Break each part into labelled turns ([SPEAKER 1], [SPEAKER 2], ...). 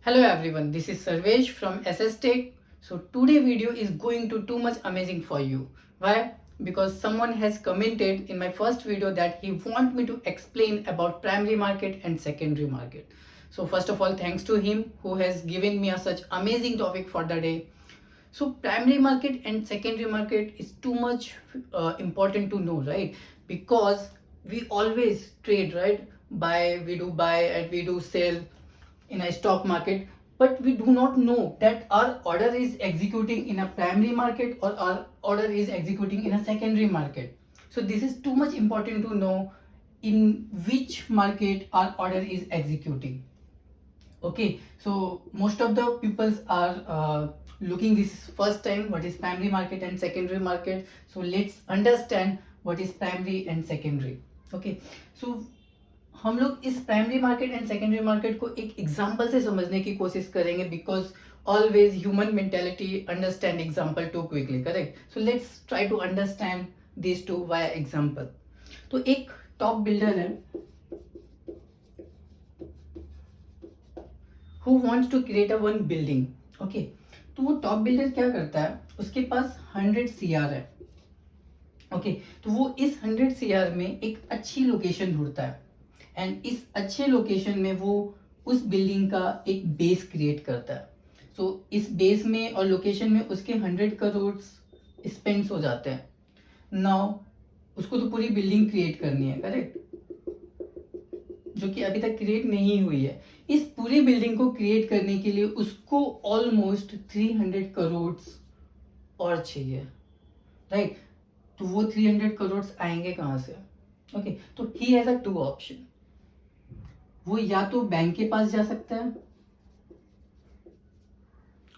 [SPEAKER 1] Hello everyone, this is Sarvesh from SS Tech. So today video is going to too much amazing for you. Why? Because someone has commented in my first video that he want me to explain about primary market and secondary market. So first of all, thanks to him who has given me a such amazing topic for the day. So primary market and secondary market is too much important to know, right? Because we always trade, right? We do buy and we do sell in a stock market, but we do not know that our order is executing in a primary market or our order is executing in a secondary market. So this is too much important to know in which market our order is executing. Okay, so most of the peoples are looking this first time what is primary market and secondary market. So let's understand what is primary and secondary. Okay, so हम लोग इस primary market and secondary market को एक example से समझने की कोशिश करेंगे because always human mentality understand example too quickly, correct. So let's try to understand this to via example. तो एक टॉप बिल्डर है who wants to create a one building. Okay, तो वो टॉप बिल्डर क्या करता है, उसके पास 100 CR है. ओके, तो वो इस 100 CR में एक अच्छी लोकेशन ढूंढता है एंड इस अच्छे लोकेशन में वो उस बिल्डिंग का एक बेस क्रिएट करता है. सो इस बेस में और लोकेशन में उसके 100 करोड़ स्पेंड्स हो जाते हैं. नाउ उसको तो पूरी बिल्डिंग क्रिएट करनी है, करेक्ट, जो कि अभी तक क्रिएट नहीं हुई है. इस पूरी बिल्डिंग को क्रिएट करने के लिए उसको ऑलमोस्ट 300 करोड़ और चाहिए, राइट. तो वो 300 करोड़ आएंगे कहाँ से? ओके, तो he has a two option. वो या तो बैंक के पास जा सकता है,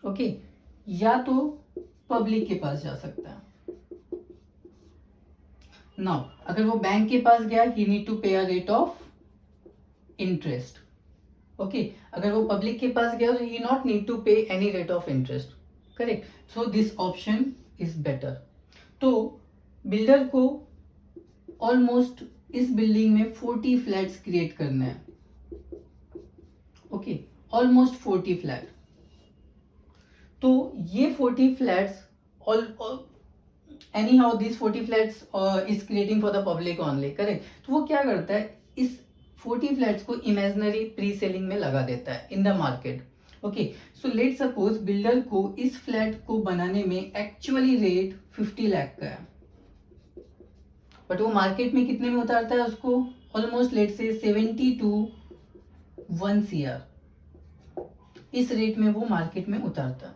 [SPEAKER 1] ओके, या तो पब्लिक के पास जा सकता है. नाउ अगर वो बैंक के पास गया ही नीड टू पे a rate of interest. Okay, अगर वो पब्लिक के पास गया तो ही नॉट नीड टू पे any rate of interest, correct. So this option is better. तो बिल्डर को ऑलमोस्ट इस बिल्डिंग में 40 फ्लैट्स क्रिएट करना है. Okay, almost 40 flat. तो ये 40 flats any how this 40 flats is creating for the public only, correct. तो वो क्या करता है, इस 40 फ्लैट्स को इमेजनरी प्री सेलिंग में लगा देता है in the market. Okay, so let suppose builder को इस फ्लैट को बनाने में एक्चुअली रेट 50 लाख का है, बट वो मार्केट में कितने में उतारता है उसको, ऑलमोस्ट लेट से 70 to 1 CR. इस रेट में वो मार्केट में उतारता है.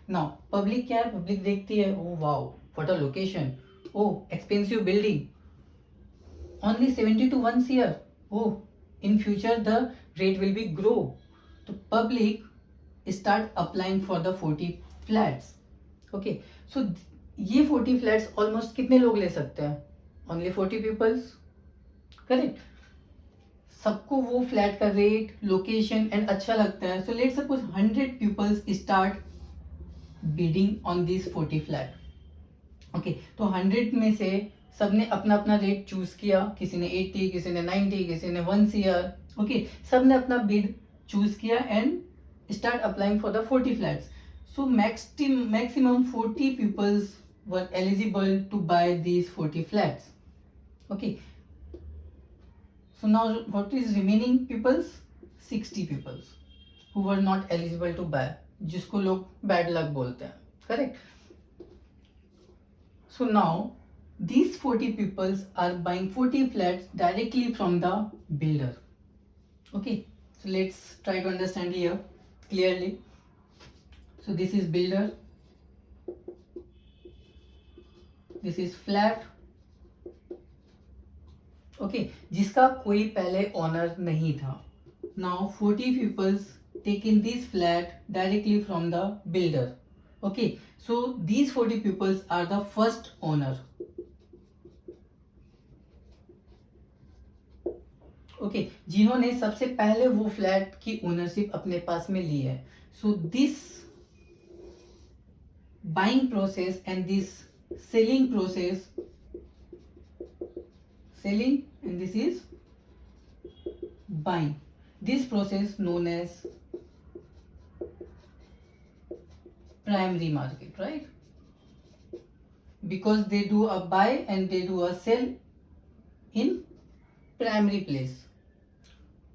[SPEAKER 1] नाउ पब्लिक क्या है, पब्लिक देखती है, oh wow what a location, oh expensive building, only 70 to 1 CR. Oh in future the rate will be grow. तो public start applying for the 40 flats. Okay, so ये 40 flats almost कितने लोग ले सकते हैं, ओनली 40 पीपल्स, करेक्ट. सबको वो flat का रेट, लोकेशन एंड अच्छा लगता है. So let suppose 100 peoples start bidding on this 40 flat. Okay, तो 100 में से सबने अपना अपना रेट चूज किया, किसी ने 80, किसी ने 90, किसी ने 1 CR. ओके, सबने अपना बिड चूज किया and start applying for the 40 flats. So maximum 40 peoples were eligible to buy these 40 flats. Okay, so now what is remaining peoples, 60 peoples who were not eligible to buy, जिसको लोग bad luck बोलते हैं, correct. So now these 40 peoples are buying 40 flats directly from the builder. Okay, so let's try to understand here clearly. So this is builder, this is flat. Okay, जिसका कोई पहले owner नहीं था. Now 40 peoples take in this flat directly from the builder. Okay, so these 40 peoples are the first owner. Okay, जिन्होंने सबसे पहले वो flat की ओनरशिप अपने पास में ली है. So this buying process and this selling process, selling and this is buying, this process known as primary market, right? Because they do a buy and they do a sell in primary place.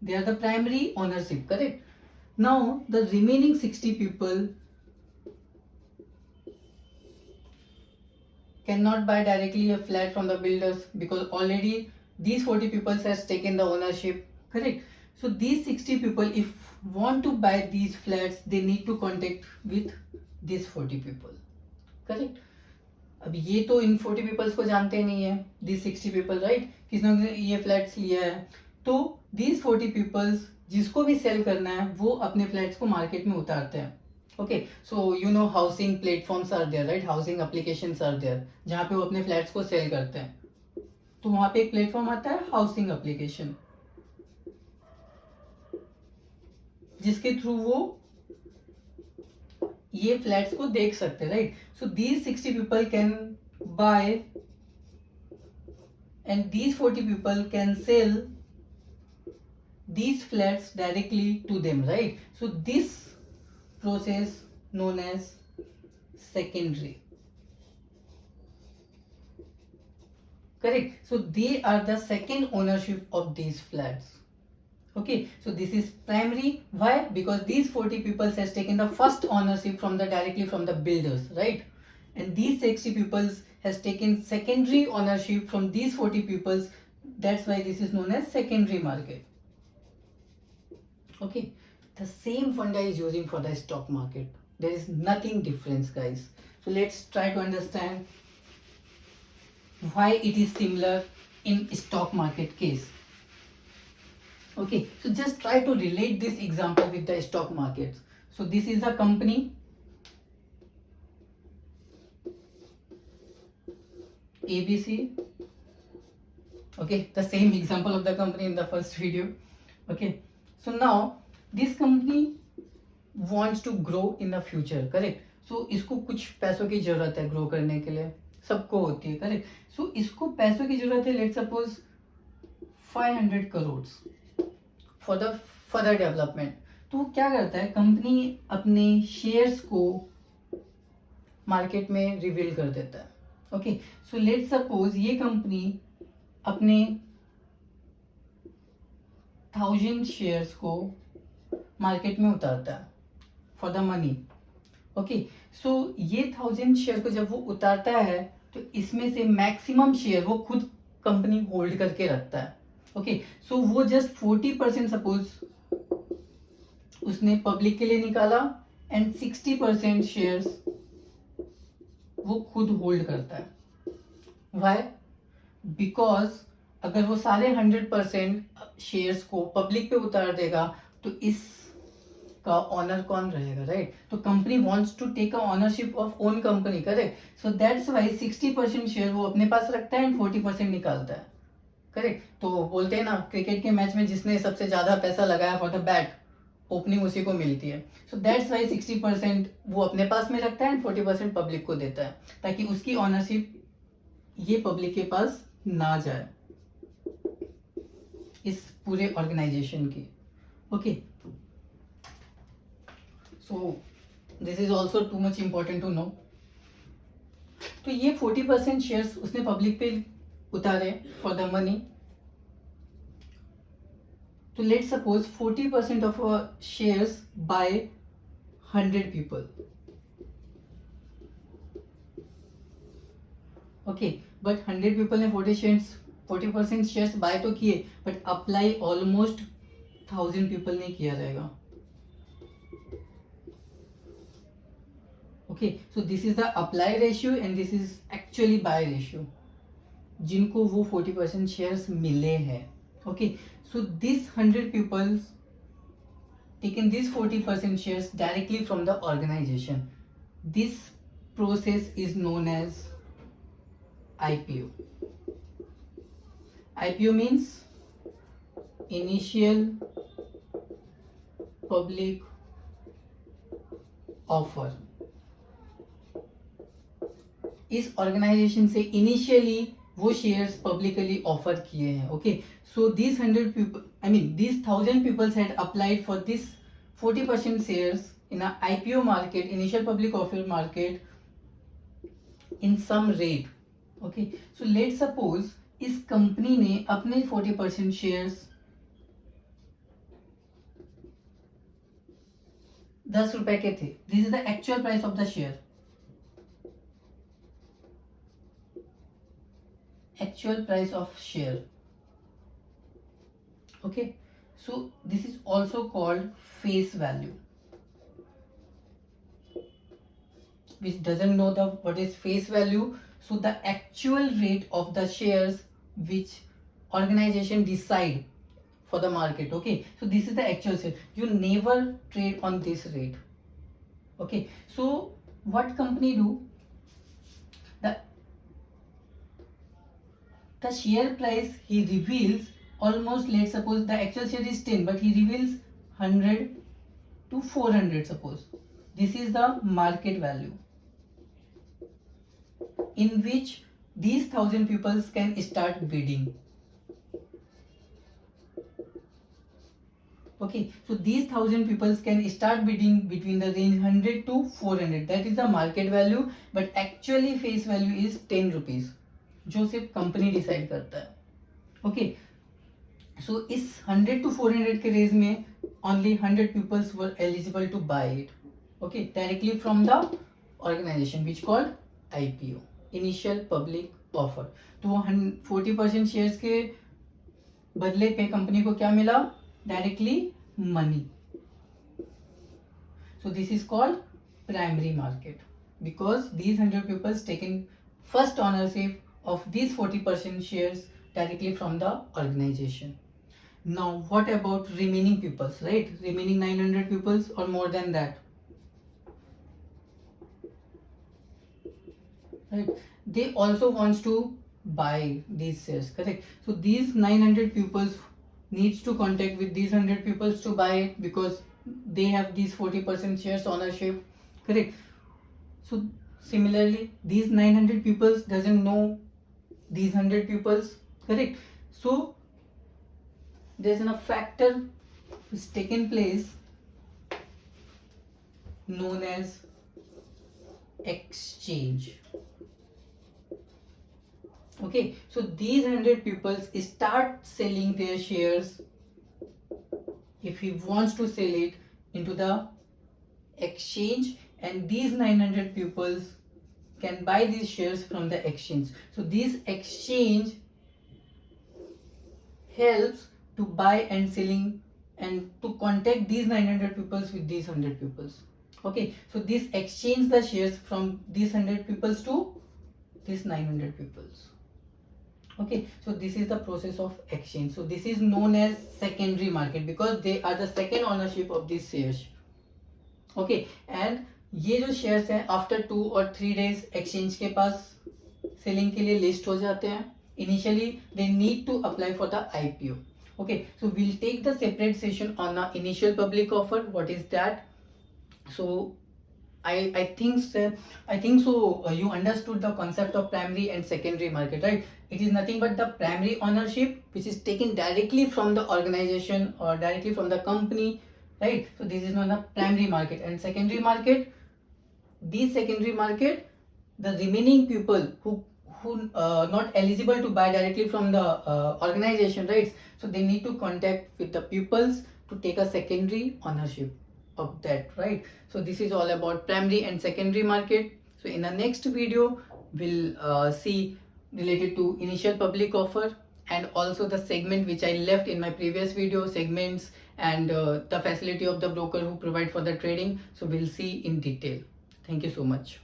[SPEAKER 1] They are the primary ownership, correct? Now the remaining 60 people cannot buy directly a flat from the builders because already these 40 people has taken the ownership, correct? So these 60 people if want to buy these flats, they need to contact with these 40 people, correct? अब ये तो इन 40 peoples को जानते नहीं है, this 60 people, right? किसने ये flats लिया है, तो दिस 40 पीपल्स जिसको भी सेल करना है वो अपने फ्लैट्स को मार्केट में उतारते हैं. Okay, so you know housing platforms are there, right? Housing applications are there जहाँ पे वो अपने फ्लैट्स को सेल करते हैं. तो वहाँ पे एक प्लेटफॉर्म आता है हाउसिंग एप्लीकेशन, जिसके थ्रू वो ये फ्लैट्स को देख सकते हैं, right? So these 60 people can buy and these 40 people can sell these flats directly to them, right? So this process known as secondary, correct? So they are the second ownership of these flats. Okay, so this is primary. Why? Because these 40 people has taken the first ownership from the directly from the builders, right? And these 60 people has taken secondary ownership from these 40 people. That's why this is known as secondary market. Okay, the same funda is using for the stock market. There is nothing difference, guys. So let's try to understand why it is similar in stock market case. Okay, so just try to relate this example with the stock markets. So this is a company, ABC. Okay, the same example of the company in the first video. Okay, so now this company wants to grow in the future, correct? So इसको कुछ पैसों की जरूरत है grow करने के लिए, सबको होती है, करेक्ट? सो इसको पैसों की जरूरत है, let's suppose 500 crore for the further development. तो वो क्या करता है, कंपनी अपने शेयर्स को मार्केट में रिवील कर देता है. ओके, सो लेट्स सपोज ये कंपनी अपने 1000 शेयर्स को मार्केट में उतारता है for the money. Okay, so ये 1000 शेयर को जब वो उतारता है तो इसमें से मैक्सिमम शेयर वो खुद कंपनी होल्ड करके रखता है. ओके, सो वो जस्ट 40% सपोज उसने पब्लिक के लिए निकाला एंड 60% शेयर्स वो खुद होल्ड करता है. व्हाई? बिकॉज अगर वो सारे 100% शेयर्स को पब्लिक पे उतार देगा तो इसका ऑनर कौन रहेगा, राइट? तो company wants to take a ownership of own company, correct? So that's why 60% share वो अपने पास रखता है एंड 40% निकालता है, करेक्ट? तो बोलते हैं ना क्रिकेट के मैच में जिसने सबसे ज्यादा पैसा लगाया फॉर द बैट, ओपनिंग उसी को मिलती है. सो दैट्स वाई 60% वो अपने पास में रखता है एंड 40% पब्लिक को देता है, ताकि उसकी ऑनरशिप ये पब्लिक के पास ना जाए इस पूरे ऑर्गेनाइजेशन की. Okay, so this is also too much important to know. तो ये 40% शेयर्स उसने पब्लिक पे उतारे फॉर द मनी. तो let's suppose 40% of shares by 100 people. Okay, but 100 people ने 40% शेयर्स बाय तो किए, बट अप्लाई ऑलमोस्ट 1000 पीपल ने किया रहेगा. Okay, so this is the apply ratio and this is actually buy ratio, जिनको वो 40% shares मिले हैं. Okay, so this 100 people taken these 40% shares directly from the organization. This process is known as IPO. IPO means initial public offer. इस organisation से initially वो shares publicly offer किए हैं. Okay, so this 100 people, I mean this 1000 peoples had applied for this 40% shares in a IPO market, initial public offer market, in some rate. Okay, so let's suppose इस company ने अपने 40% shares 10 रुपए के थे. This is the actual price of the share. Actual price of share. Okay, so this is also called face value. Which doesn't know the what is face value, so the actual rate of the shares which organization decide for the market. Okay, so this is the actual share. You never trade on this rate. Okay, so what company do? The share price he reveals almost, let's suppose the actual share is 10, but he reveals 100 to 400. Suppose this is the market value in which these 1000 people can start bidding. Okay, so these 1000 people can start bidding between the range 100 to 400. That is the market value, but actually face value is 10 rupees, जो सिर्फ company decide करता है. Okay, सो इस 100 to 400 के range में only 100 peoples were eligible to buy it. Okay, directly from the organisation which called IPO, initial public offer. तो वो 40% shares के बदले पे कंपनी को क्या मिला? Directly money. So this is called primary market because these 100 peoples taken first ownership of these 40% shares directly from the organization. Now what about remaining pupils, right? Remaining 900 pupils or more than that, right? They also wants to buy these shares, correct? So these 900 pupils needs to contact with these 100 pupils to buy it because they have these 40% shares ownership, correct? So similarly these 900 pupils doesn't know these 100 pupils, correct? So there's a factor which taken place known as exchange. Okay, so these 100 pupils start selling their shares if he wants to sell it into the exchange, and these 900 pupils can buy these shares from the exchange. So this exchange helps to buy and selling and to contact these 900 pupils with these 100 pupils. Okay, so this exchange the shares from these 100 pupils to these 900 pupils. Okay, so this is the process of exchange. So this is known as secondary market because they are the second ownership of these shares. Okay, and ये जो shares हैं after 2 or 3 days exchange के पास selling के लिए list हो जाते हैं. Initially they need to apply for the IPO. Okay, so will take the separate session on the initial public offer. What is that? So I think so you understood the concept of primary and secondary market, right? It is nothing but the primary ownership which is taken directly from the organization or directly from the company, right? So this is known as primary market. And secondary market, this secondary market, the remaining people who not eligible to buy directly from the organization, right? So they need to contact with the pupils to take a secondary ownership of that, right? So this is all about primary and secondary market. So in the next video we'll see related to initial public offer and also the segment which I left in my previous video, segments and the facility of the broker who provide for the trading. So we'll see in detail. Thank you so much.